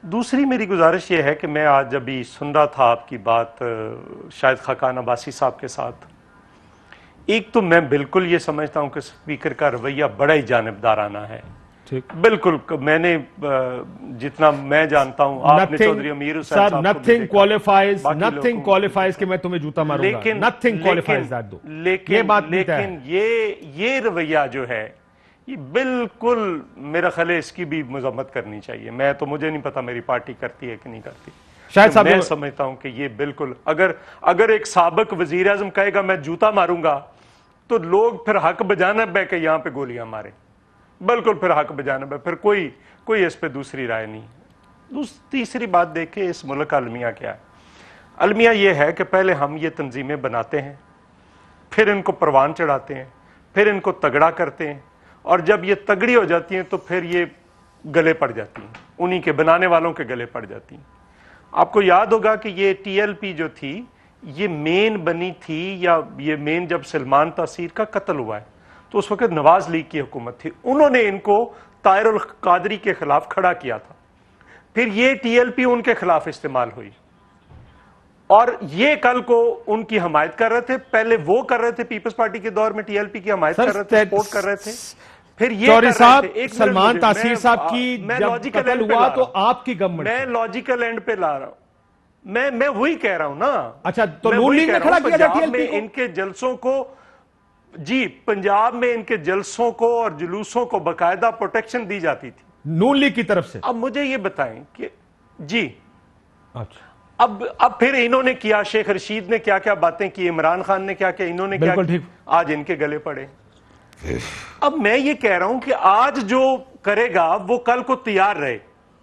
دوسری میری گزارش یہ ہے کہ میں آج ابھی سن رہا تھا آپ کی بات شاہد خاقان عباسی صاحب کے ساتھ. ایک تو میں بالکل یہ سمجھتا ہوں کہ اسپیکر کا رویہ بڑا ہی جانبدارانہ ہے. بالکل, میں نے جتنا میں جانتا ہوں, آپ نے چودھری امیر حسین صاحب کو nothing qualifies کہ میں تمہیں جوتا ماروں گا. nothing qualifies that though. لیکن یہ رویہ جو ہے یہ بالکل میرا خیال ہے اس کی بھی مذمت کرنی چاہیے. مجھے نہیں پتا میری پارٹی کرتی ہے کہ نہیں کرتی. شاید صاحب میں سمجھتا ہوں کہ یہ بالکل, اگر ایک سابق وزیر اعظم کہے گا میں جوتا ماروں گا تو لوگ پھر حق بجانب ہے کہ یہاں پہ گولیاں مارے. بالکل پھر حق بجانب ہے, پھر کوئی اس پہ دوسری رائے نہیں. تیسری بات دیکھیں, اس ملک کا المیہ کیا ہے. المیہ یہ ہے کہ پہلے ہم یہ تنظیمیں بناتے ہیں, پھر ان کو پروان چڑھاتے ہیں, پھر ان کو تگڑا کرتے ہیں, اور جب یہ تگڑی ہو جاتی ہیں تو پھر یہ گلے پڑ جاتی ہیں, انہی کے بنانے والوں کے گلے پڑ جاتی ہیں. آپ کو یاد ہوگا کہ یہ ٹی ایل پی جو تھی یہ مین بنی تھی, یا یہ مین جب سلمان تاثیر کا قتل ہوا ہے تو اس وقت نواز لیگ کی حکومت تھی, انہوں نے ان کو طاہر القادری کے خلاف کھڑا کیا تھا. پھر یہ ٹی ایل پی ان کے خلاف استعمال ہوئی, اور یہ کل کو ان کی حمایت کر رہے تھے. پہلے وہ کر رہے تھے پیپلز پارٹی کے دور میں, ٹی ایل پی کی حمایت کر رہے تھے, سپورٹ کر رہے تھے. پھر یہ چوہدری صاحب, سلمان تاثیر صاحب کی جب قتل ہوا تو آپ کی گورنمنٹ, میں لاجیکل اینڈ پہ لا رہا ہوں, میں وہی کہہ رہا ہوں نا. اچھا, تو نون لیگ نے کھڑا کیا تھا ٹی ایل پی کو. ان کے جلسوں کو, جی پنجاب میں ان کے جلسوں کو اور جلوسوں کو باقاعدہ پروٹیکشن دی جاتی تھی. نون لیگ کی طرف سے. اب مجھے یہ بتائیں کہ جی اچھا اب پھر انہوں نے کیا, شیخ رشید نے کیا کیا باتیں کی, عمران خان نے کیا کیا, انہوں نے کیا بالکل ٹھیک. آج ان کے گلے پڑے. اب میں یہ کہہ رہا ہوں کہ آج جو کرے گا وہ کل کو تیار رہے,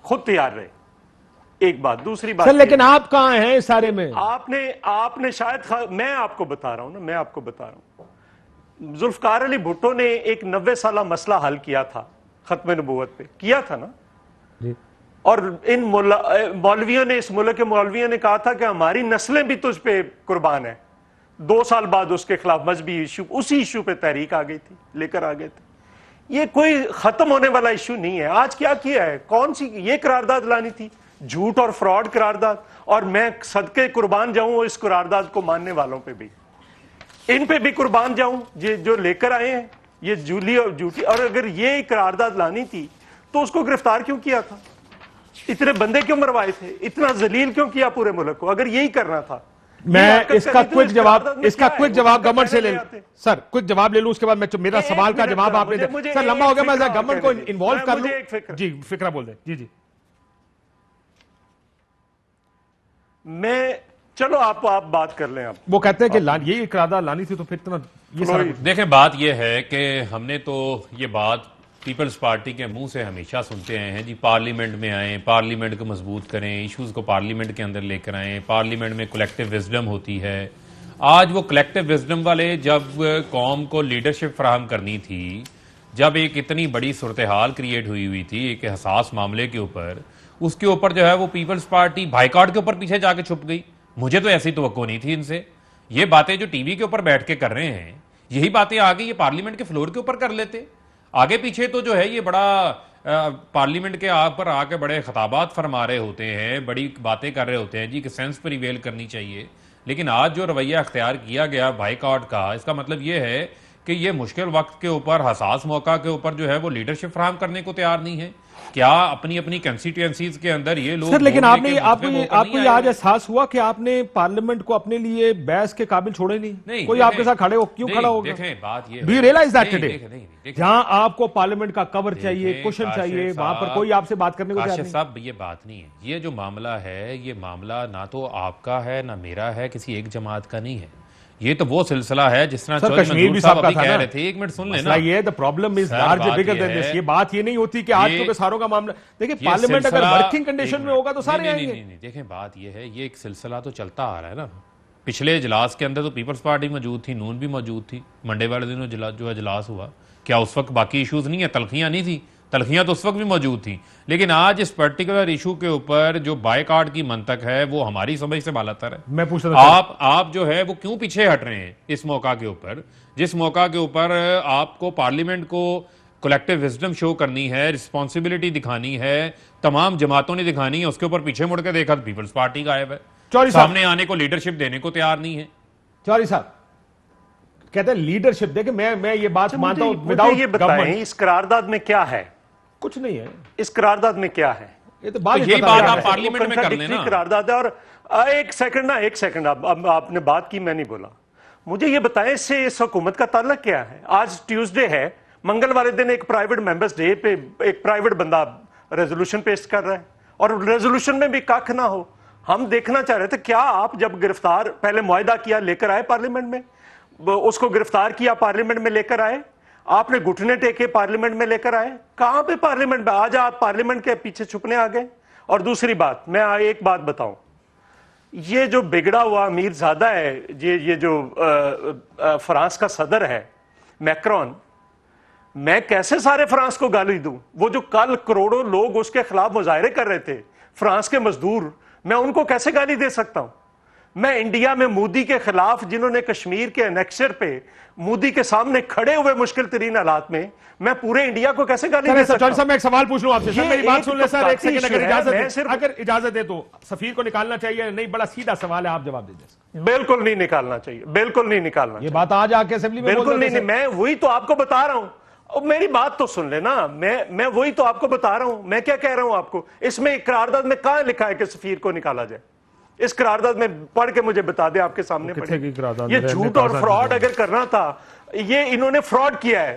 خود تیار رہے. ایک بات. دوسری بات, لیکن آپ کہاں ہیں اس سارے میں؟ آپ نے شاید, میں آپ کو بتا رہا ہوں نا, میں آپ کو بتا رہا ہوں, ذوالفقار علی بھٹو نے ایک 90 سالہ مسئلہ حل کیا تھا ختم نبوت پہ, کیا تھا نا. اور ان مولویوں نے, اس ملک کے مولویوں نے کہا تھا کہ ہماری نسلیں بھی تجھ پہ قربان ہیں. 2 سال بعد اس کے خلاف مذہبی ایشو, اسی ایشو پہ تحریک آ گئی تھی, لے کر آ گئے تھے. یہ کوئی ختم ہونے والا ایشو نہیں ہے. آج کیا کیا ہے, کون سی یہ قرارداد لانی تھی, جھوٹ اور فراڈ قرارداد, اور میں صدقے قربان جاؤں اس قرارداد کو ماننے والوں پہ بھی, ان پہ بھی قربان جاؤں, یہ جو لے کر آئے ہیں یہ جھولی اور جھوٹی. اور اگر یہ قرارداد لانی تھی تو اس کو گرفتار کیوں کیا تھا, اتنے بندے کیوں مروائے تھے, اتنا ذلیل کیوں کیا پورے ملک کو, اگر یہی کرنا تھا. میں اس کا کوئک جواب گورنمنٹ سے لے لوں سر, کوئک جواب لے لوں, اس کے بعد میں میرا سوال کا جواب آپ نے دیا. سر لمبا ہو گیا, میں گورنمنٹ کو انوالو کر لوں. جی فکرہ بول دیں. جی میں, چلو آپ بات کر لیں. آپ وہ کہتے ہیں کہ یہی قرارداد لانی تھی تو پھر اتنا یہ سارا. دیکھیں بات یہ ہے کہ ہم نے تو یہ بات پیپلز پارٹی کے منہ سے ہمیشہ سنتے آئے ہیں, جی پارلیمنٹ میں آئیں, پارلیمنٹ کو مضبوط کریں, ایشوز کو پارلیمنٹ کے اندر لے کر آئیں, پارلیمنٹ میں کلیکٹیو وزڈم ہوتی ہے. آج وہ کلیکٹیو وزڈم والے جب قوم کو لیڈرشپ فراہم کرنی تھی, جب ایک اتنی بڑی صورتحال کریٹ ہوئی تھی ایک حساس معاملے کے اوپر, اس کے اوپر جو ہے وہ پیپلز پارٹی بائیکاٹ کے اوپر پیچھے جا کے چھپ گئی. مجھے تو ایسی توقع نہیں تھی ان سے. یہ باتیں جو ٹی وی کے اوپر بیٹھ کے کر رہے ہیں, یہی باتیں آگے یہ پارلیمنٹ کے فلور کے اوپر کر لیتے. آگے پیچھے تو جو ہے یہ بڑا پارلیمنٹ کے پر آ کے بڑے خطابات فرما رہے ہوتے ہیں, بڑی باتیں کر رہے ہوتے ہیں جی کہ سینس پریویل کرنی چاہیے. لیکن آج جو رویہ اختیار کیا گیا بائیکاٹ کا, اس کا مطلب یہ ہے کہ یہ مشکل وقت کے اوپر, حساس موقع کے اوپر جو ہے وہ لیڈرشپ فراہم کرنے کو تیار نہیں ہے. کیا اپنی کنسٹیٹوئنسیز کے اندر یہ لوگ, سر لیکن آپ کو یہ آج احساس ہوا کہ آپ نے پارلیمنٹ کو اپنے لیے بحث کے قابل چھوڑے نہیں, کوئی آپ کے ساتھ کھڑے ہو, کیوں کھڑا ہوگا؟ دیکھیں بات یہ do you realise that today جہاں آپ کو پارلیمنٹ کا کور چاہیے, کوشن چاہیے, وہاں پر کوئی آپ سے بات کرنے کو تیار نہیں. کاشف صاحب یہ بات نہیں ہے. یہ جو معاملہ ہے, یہ معاملہ نہ تو آپ کا ہے نہ میرا ہے, کسی ایک جماعت کا نہیں ہے. یہ تو وہ سلسلہ ہے جس طرح کشمیر بھی صاحب کا تھا کہہ رہے تھے. ایک منٹ سن لینا, یہ the problem is larger bigger than this. یہ بات یہ نہیں ہوتی کہ آج کیونکہ ساروں کا معاملہ, دیکھیں پارلیمنٹ اگر ورکنگ کنڈیشن میں ہوگا تو سارے آئیں گے. نہیں, دیکھیں بات یہ ہے, یہ ایک سلسلہ تو چلتا آ رہا ہے نا. پچھلے اجلاس کے اندر تو پیپلز پارٹی موجود تھی, نون بھی موجود تھی. منڈے والے دن جو اجلاس ہوا, کیا اس وقت باقی ایشوز نہیں ہیں, تلخیاں نہیں تھی؟ تلخیاں تو اس وقت بھی موجود تھیں. لیکن آج اس پرٹیکولر ایشو کے اوپر جو بائیکاٹ کی منطق ہے وہ ہماری سمجھ سے بالاتر ہے. میں پوچھ رہا ہوں آپ جو ہے وہ کیوں پیچھے ہٹ رہے ہیں اس موقع کے اوپر, جس موقع کے اوپر آپ کو پارلیمنٹ کو کلیکٹیو وزڈم شو کرنی ہے, رسپانسبلٹی دکھانی ہے, تمام جماعتوں نے دکھانی ہے, اس کے اوپر پیچھے مڑ کے دیکھا تو پیپلز پارٹی غائب ہے, سامنے آنے کو لیڈرشپ دینے کو تیار نہیں ہے. چوہدری صاحب کہتے ہیں لیڈرشپ, دیکھیں میں یہ بات مانتا ہوں, مجھے یہ بتائیں اس قرارداد میں کیا ہے؟ کچھ نہیں ہے. اس قرارداد میں کیا ہے؟ یہ تو بات آپ پارلیمنٹ میں کر لیں نا. قرارداد ہے. اور ایک سیکنڈ آپ نے بات کی, میں نہیں بولا. مجھے یہ بتائیں اس سے اس حکومت کا تعلق کیا ہے؟ آج ٹیوزڈے ہے, منگل والے دن ایک پرائیویٹ ممبرز ڈے پہ ایک پرائیویٹ بندہ ریزولوشن پیش کر رہا ہے, اور ریزولوشن میں بھی کاکھ نہ ہو. ہم دیکھنا چاہ رہے تھے کیا آپ جب گرفتار, پہلے معاہدہ کیا, لے کر آئے پارلیمنٹ میں, اس کو گرفتار کیا, پارلیمنٹ میں لے کر آئے, آپ نے گھٹنے ٹیکے, پارلیمنٹ میں لے کر آئے. کہاں پہ پارلیمنٹ میں؟ آج آپ پارلیمنٹ کے پیچھے چھپنے آ گئے. اور دوسری بات, میں ایک بات بتاؤں, یہ جو بگڑا ہوا امیر زادہ ہے, یہ جو فرانس کا صدر ہے میکرون, میں کیسے سارے فرانس کو گالی دوں؟ وہ جو کل کروڑوں لوگ اس کے خلاف مظاہرے کر رہے تھے, فرانس کے مزدور, میں ان کو کیسے گالی دے سکتا ہوں؟ میں انڈیا میں مودی کے خلاف, جنہوں نے کشمیر کے انیکسچر پہ مودی کے سامنے کھڑے ہوئے مشکل ترین حالات میں پورے انڈیا کو کیسے گالی دے سکتا ہوں؟ میں ایک سوال پوچھ لوں آپ سے, میری بات سن لیں سر, ایک سیکنڈ, اگر اجازت دے تو سفیر کو نکالنا چاہیے نہیں؟ بڑا سیدھا سوال ہے, آپ جواب دے دیں. بالکل نہیں نکالنا چاہیے, بالکل نہیں نکالنا چاہیے. یہ بات آج آ کے اسمبلی میں بالکل نہیں, میں وہی تو آپ کو بتا رہا ہوں. میری بات تو سن لینا, میں وہی تو آپ کو بتا رہا ہوں. میں کیا کہہ رہا ہوں آپ کو, اس میں قرارداد میں کہاں لکھا ہے کہ سفیر کو نکالا جائے؟ اس قرارداد میں پڑھ کے مجھے بتا دیں, آپ کے سامنے پڑھیں. یہ جھوٹ اور فراڈ اگر کرنا تھا, یہ انہوں نے فراڈ کیا ہے.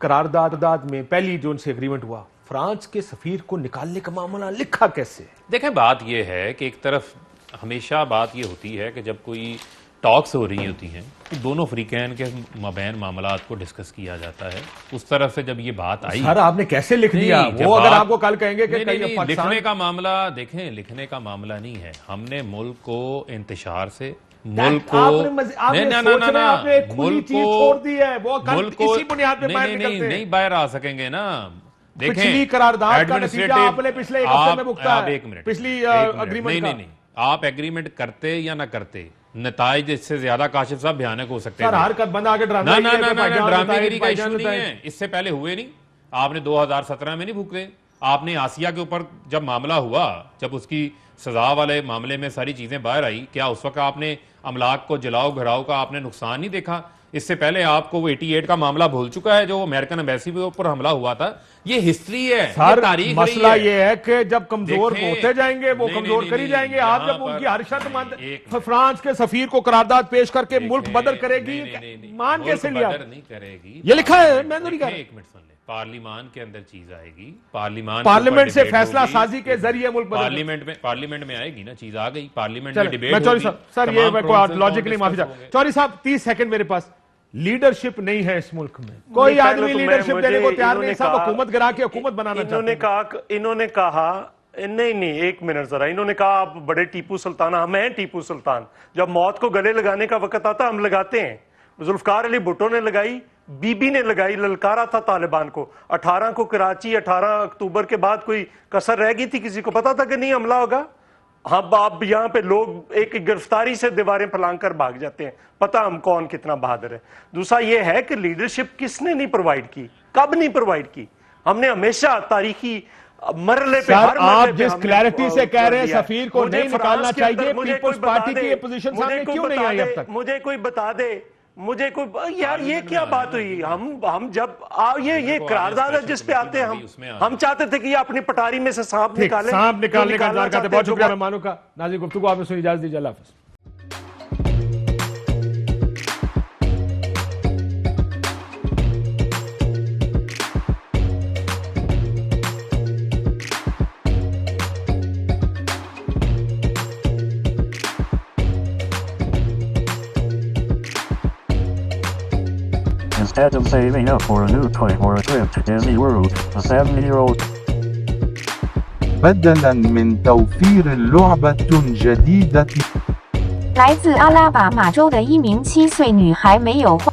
قرارداد میں پہلی جو ان سے اگریمنٹ ہوا فرانس کے سفیر کو نکالنے کا معاملہ لکھا کیسے؟ دیکھیں بات یہ ہے کہ ایک طرف ہمیشہ بات یہ ہوتی ہے کہ جب کوئی ٹاکس ہو رہی ہوتی ہیں تو دونوں فریقین کے مابین معاملات کو ڈسکس کیا جاتا ہے. اس طرف سے جب یہ بات آئی سر آپ نے کیسے لکھ دیا؟ نہیں، وہ جب اگر آپ کو کل کہیں گے کہ نہیں، پاکستان لکھنے کا معاملہ دیکھیں لکھنے کا معاملہ نہیں ہے. ہم نے ملک کو انتشار سے ملک کو نہیں باہر آ سکیں گے نا. پچھلی قرارداد کا نتیجہ آپ نے پچھلے ایک ہفتے میں بھگتا ہے. ایک منٹ پچھلی اگریمنٹ کا نہیں آپ ایگریمنٹ کرتے یا نہ کرتے نتائج اس سے زیادہ کاشف صاحب بھیانک ہو سکتے ہیں. سر حرکت بند آ کے ڈرامے گیری کا ایشو نہیں ہے. اس سے پہلے ہوئے نہیں. آپ نے 2017 میں نہیں بھوکتے. آپ نے آسیہ کے اوپر جب معاملہ ہوا جب اس کی سزا والے معاملے میں ساری چیزیں باہر آئی کیا اس وقت آپ نے املاک کو جلاؤ گھراؤ کا آپ نے نقصان نہیں دیکھا؟ اس سے پہلے آپ کو وہ 88 کا معاملہ بھول چکا ہے جو امریکن ایمبیسی کے اوپر حملہ ہوا تھا. یہ ہسٹری ہے. سر تاریخ مسئلہ یہ ہے کہ جب کمزور دیکھیں، ہوتے جائیں گے وہ نہیں، کمزور نہیں، کری نہیں، جائیں گے. آپ جب یہاں ان کی پر ہر شرط مند ایک فرانس کے سفیر کو قرارداد پیش کر کے ملک بدر کرے گی مان کیسے لیا؟ نہیں کرے گی. یہ لکھا ہے میں تو نہیں کہہ رہا. ایک منٹ سن لیں. پارلیمان کے اندر چیز آئے گی. پارلیمان سے فیصلہ سازی کے ذریعے ملک بدر پارلیمنٹ میں آئے گی نا چیز آ گئی. پارلیمنٹ میں میں ڈیبیٹ چوری ہوگی. صاحب سر یہ میں کوئی لاجیکلی معافی چاہتا. چوری صاحب 30 سیکنڈ میرے پاس. لیڈرشپ نہیں ہے اس ملک میں. کوئی آدمی لیڈرشپ دینے کو تیار نہیں. سب حکومت گرا کے حکومت بنانا چاہتے ہیں. انہوں نے کہا نہیں ایک منٹ ذرا. انہوں نے کہا آپ بڑے ٹیپو سلطان. ہم ہیں ٹیپو سلطان. جب موت کو گلے لگانے کا وقت آتا ہم لگاتے ہیں. ذوالفقار علی بھٹو نے لگائی, بی بی نے لگائی, للکارا تھا طالبان کو. 18 کو کراچی 18 اکتوبر کے بعد کوئی کسر رہ گئی تھی؟ کسی کو پتا تھا کہ نہیں حملہ ہوگا؟ اب آپ یہاں پہ لوگ ایک گرفتاری سے دیواریں پھلانگ کر بھاگ جاتے ہیں. پتہ ہم کون کتنا بہادر ہے. دوسرا یہ ہے کہ لیڈرشپ کس نے نہیں پرووائڈ کی, کب نہیں پرووائڈ کی. ہم نے ہمیشہ تاریخی مرحلے پہ سر آپ جس کلیئرٹی سے کہہ رہے ہیں سفیر کو نہیں نکالنا چاہیے, پیپلز پارٹی کی اپوزیشن سامنے کیوں نہیں آئی اب تک؟ مجھے کوئی بتا دے, مجھے کوئی یار یہ کیا بات ہوئی؟ ہم جب یہ قرارداد ہے جس پہ آتے ہیں ہم چاہتے تھے کہ یہ اپنی پٹاری میں سے سانپ نکالیں. سانپ نکالنے کا انتظار کرتے. بہت شکریہ مہمانوں کا. ناظرین گفتگو آپ نے سنی, اجازت دیجیے. اللہ حافظ. Instead of saving up for a new toy or a trip to Disney World, a 7-year-old بدلاً من توفير لعبة جديدة 来自阿拉巴马州的一名7岁女孩没有花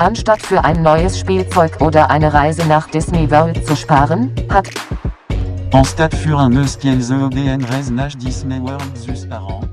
Anstatt für ein neues Spielzeug oder eine Reise nach Disney World zu sparen, hat Anstatt für un neus Kielzeug en reis nach Disney World zu sparen